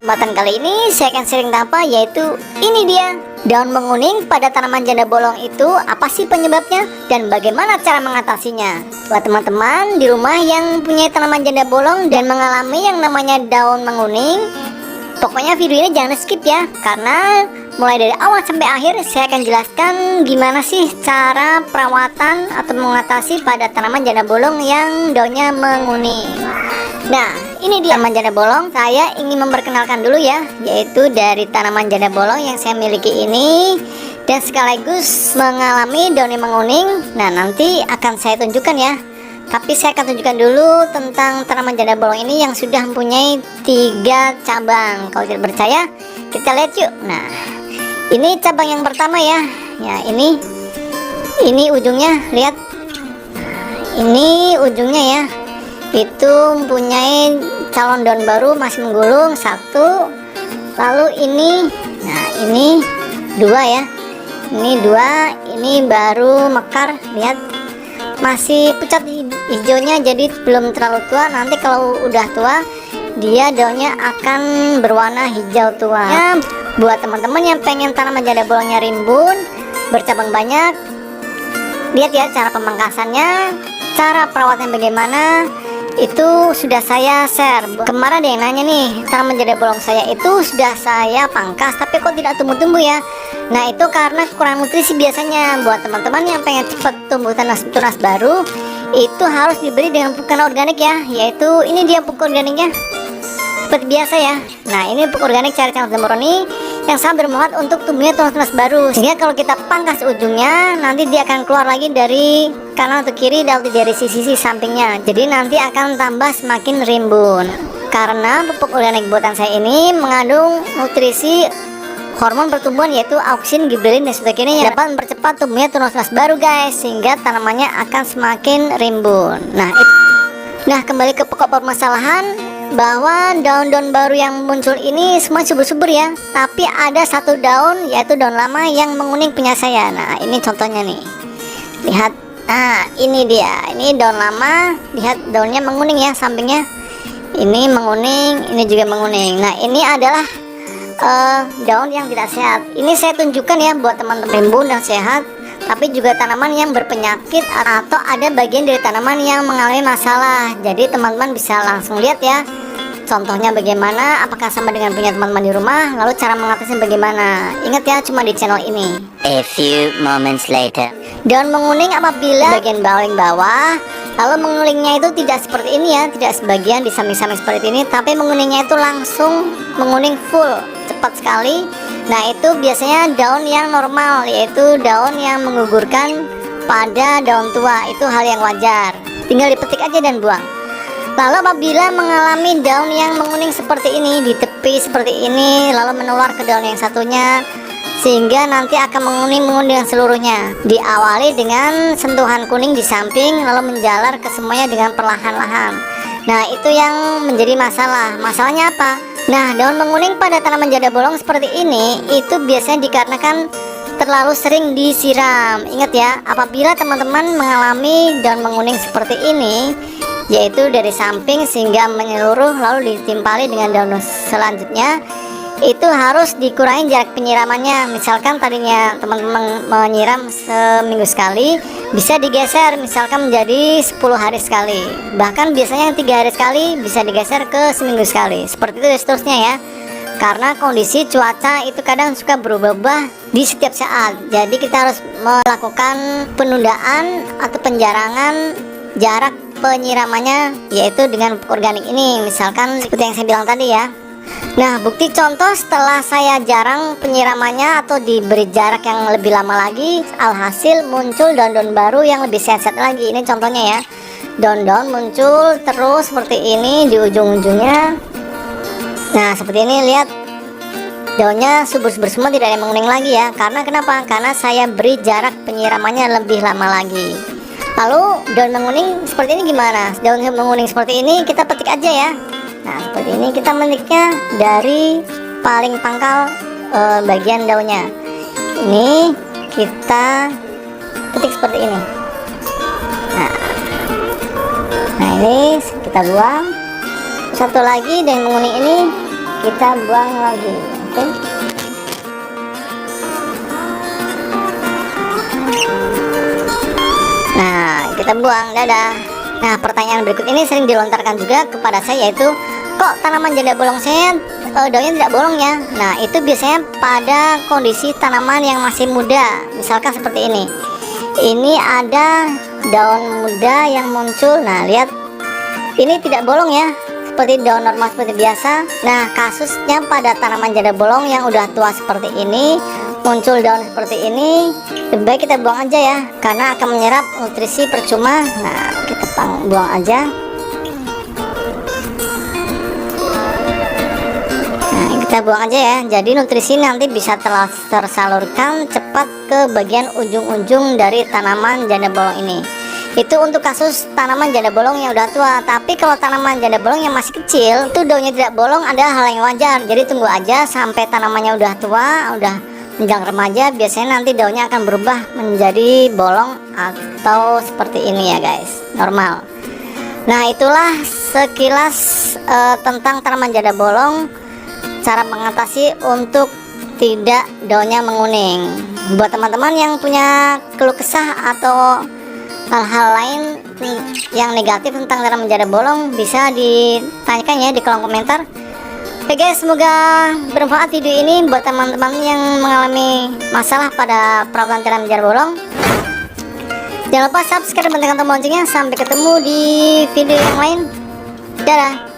Kesempatan kali ini saya akan sharing apa, yaitu ini dia daun menguning pada tanaman janda bolong. Itu apa sih penyebabnya dan bagaimana cara mengatasinya? Buat teman-teman di rumah yang punya tanaman janda bolong dan mengalami yang namanya daun menguning, pokoknya video ini jangan skip ya, karena mulai dari awal sampai akhir saya akan jelaskan gimana sih cara perawatan atau mengatasi pada tanaman janda bolong yang daunnya menguning. Nah, ini dia tanaman janda bolong. Saya ingin memperkenalkan dulu ya, yaitu dari tanaman janda bolong yang saya miliki ini dan sekaligus mengalami daunnya menguning. Nah, nanti akan saya tunjukkan ya. Tapi saya akan tunjukkan dulu tentang tanaman janda bolong ini yang sudah mempunyai 3 cabang. Kalau tidak percaya, kita lihat yuk. Nah, ini cabang yang pertama ya. Ya, ini ujungnya, lihat. Ini ujungnya ya. Itu mempunyai calon daun baru masih menggulung 1. Lalu ini, nah ini 2 ya. Ini 2, ini baru mekar, lihat. Masih pucat hijaunya, jadi belum terlalu tua. Nanti kalau udah tua, dia daunnya akan berwarna hijau tua ya. Buat teman-teman yang pengen tanaman janda bolongnya rimbun, bercabang banyak, lihat ya cara pemangkasannya, cara perawatan bagaimana, itu sudah saya share. Kemarin ada yang nanya nih, tanaman janda bolong saya itu sudah saya pangkas tapi kok tidak tumbuh-tumbuh ya. Nah, itu karena kurang nutrisi biasanya. Buat teman-teman yang pengen cepat tumbuh tunas baru, itu harus diberi dengan pupuk organik ya, yaitu ini dia pupuk organiknya seperti biasa ya. Nah, ini pupuk organik cari channel Demoroni yang sangat bermanfaat untuk tumbuhnya tunas-tunas baru, sehingga kalau kita pangkas ujungnya, nanti dia akan keluar lagi dari kanan atau kiri dan dari sisi-sisi sampingnya. Jadi nanti akan tambah semakin rimbun. Karena pupuk organik buatan saya ini mengandung nutrisi hormon pertumbuhan, yaitu auksin, gibberellin dan sebagainya, yang dapat mempercepat tumbuhnya tunas-tunas baru guys, sehingga tanamannya akan semakin rimbun. Nah, kembali ke pokok permasalahan, bahwa daun-daun baru yang muncul ini semua subur-subur ya, tapi ada 1 daun, yaitu daun lama yang menguning punya saya. Nah, ini contohnya nih, lihat. Nah, ini dia, ini daun lama, lihat daunnya menguning ya, sampingnya ini menguning, ini juga menguning. Nah, ini adalah daun yang tidak sehat. Ini saya tunjukkan ya buat teman-teman rimbun dan sehat, tapi juga tanaman yang berpenyakit atau ada bagian dari tanaman yang mengalami masalah. Jadi teman-teman bisa langsung lihat ya contohnya bagaimana, apakah sama dengan punya teman-teman di rumah, lalu cara mengatasi bagaimana. Ingat ya, cuma di channel ini. A few moments later. Daun menguning apabila bagian paling bawah, lalu menguningnya itu tidak seperti ini ya, tidak sebagian di samping-samping seperti ini, tapi menguningnya itu langsung menguning full, cepat sekali. Nah, itu biasanya daun yang normal, yaitu daun yang menggugurkan pada daun tua. Itu hal yang wajar, tinggal dipetik aja dan buang. Lalu apabila mengalami daun yang menguning seperti ini, di tepi seperti ini, lalu menular ke daun yang satunya, sehingga nanti akan menguning dengan seluruhnya. Diawali dengan sentuhan kuning di samping, lalu menjalar ke semuanya dengan perlahan-lahan. Nah, itu yang menjadi masalah. Masalahnya apa? Nah, daun menguning pada tanaman janda bolong seperti ini, itu biasanya dikarenakan terlalu sering disiram. Ingat ya, apabila teman-teman mengalami daun menguning seperti ini, yaitu dari samping sehingga menyeluruh lalu ditimpali dengan daun selanjutnya, itu harus dikurangi jarak penyiramannya. Misalkan tadinya teman-teman menyiram seminggu sekali, bisa digeser misalkan menjadi 10 hari sekali. Bahkan biasanya yang 3 hari sekali bisa digeser ke seminggu sekali. Seperti itu dan seterusnya ya. Karena kondisi cuaca itu kadang suka berubah-ubah di setiap saat. Jadi kita harus melakukan penundaan atau penjarangan jarak penyiramannya, yaitu dengan pupuk organik ini. Misalkan seperti yang saya bilang tadi ya. Nah, bukti contoh setelah saya jarang penyiramannya atau diberi jarak yang lebih lama lagi, alhasil muncul daun-daun baru yang lebih sehat-sehat lagi. Ini contohnya ya, daun-daun muncul terus seperti ini di ujung-ujungnya. Nah, seperti ini, lihat daunnya subur-subur semua, tidak ada yang menguning lagi ya. Karena kenapa? Karena saya beri jarak penyiramannya lebih lama lagi. Lalu daun menguning seperti ini gimana? Daun menguning seperti ini kita petik aja ya. Nah, seperti ini kita meniknya dari paling pangkal bagian daunnya. Ini kita petik seperti ini. Nah, kita buang. Satu lagi daun menguning ini kita buang lagi. Oke. Nah, kita buang, dadah. Nah, pertanyaan berikut ini sering dilontarkan juga kepada saya, yaitu kok tanaman janda bolong saya daunnya tidak bolong ya? Nah, itu biasanya pada kondisi tanaman yang masih muda. Misalkan seperti ini. Ini ada daun muda yang muncul. Nah, lihat. Ini tidak bolong ya. Seperti daun normal seperti biasa. Nah, kasusnya pada tanaman janda bolong yang udah tua seperti ini, muncul daun seperti ini, lebih baik kita buang aja ya, karena akan menyerap nutrisi percuma. Nah, kita buang aja. Nah, kita buang aja ya. Jadi nutrisi nanti bisa tersalurkan cepat ke bagian ujung-ujung dari tanaman janda bolong ini. Itu untuk kasus tanaman janda bolong yang udah tua. Tapi kalau tanaman janda bolong yang masih kecil, itu daunnya tidak bolong adalah hal yang wajar. Jadi tunggu aja sampai tanamannya udah tua, udah menjelang remaja, biasanya nanti daunnya akan berubah menjadi bolong atau seperti ini ya guys, normal. Nah, itulah sekilas tentang tanaman janda bolong, cara mengatasi untuk tidak daunnya menguning. Buat teman-teman yang punya keluh kesah atau hal-hal lain yang negatif tentang tanaman janda bolong, bisa ditanyakan ya di kolom komentar. Oke guys, semoga bermanfaat video ini buat teman-teman yang mengalami masalah pada perawatan tanaman janda bolong. Jangan lupa subscribe dan tekan tombol loncengnya. Sampai ketemu di video yang lain. Dadah.